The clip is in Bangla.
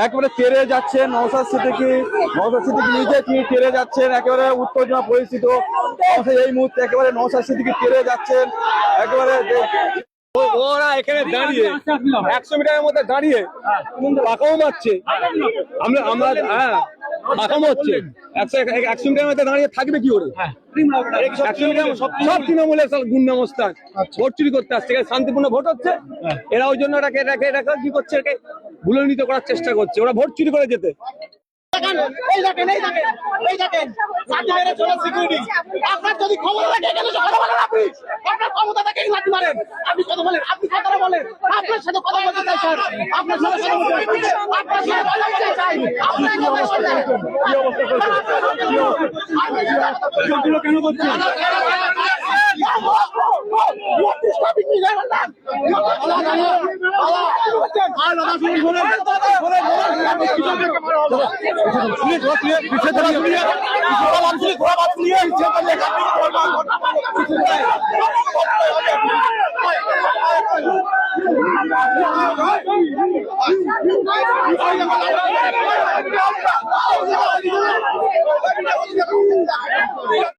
একেবারে তেড়ে যাচ্ছেন নওশাদ সিদ্দিকী নিজে তিনি তেড়ে যাচ্ছেন, একেবারে উত্তেজনা পরিস্থিতি এই মুহূর্তে একেবারে নওশাদ সিদ্দিকী তেড়ে যাচ্ছেন একেবারে। ওরা এখানে দাঁড়িয়ে 100 মিটারের মধ্যে দাঁড়িয়ে পাকাও মারছে, আমরা হ্যাঁ পাকাও হচ্ছে 100 মিটারের মধ্যে দাঁড়িয়ে থাকবে কি করে? 100 মিটার সব তৃণমূলের গুন্ডামস্তান ভোট চুরি করতে আসছে, শান্তিপূর্ণ ভোট হচ্ছে, এরা ওই জন্য এটাকে কি করছে, এটাকে ভুলনিত করার চেষ্টা করছে, ওরা ভোট চুরি করে যেতে। আপনার যদি ক্ষমতা থাকে কথা বলেন, আপনার ক্ষমতা থাকে লাঠি মারেন, আপনি কথা বলেন, আপনি কথা বলেন, আপনার সাথে কথা বলতে চাই স্যার, আপনার সাথে কথা বলতে চাই, কেন করছেন?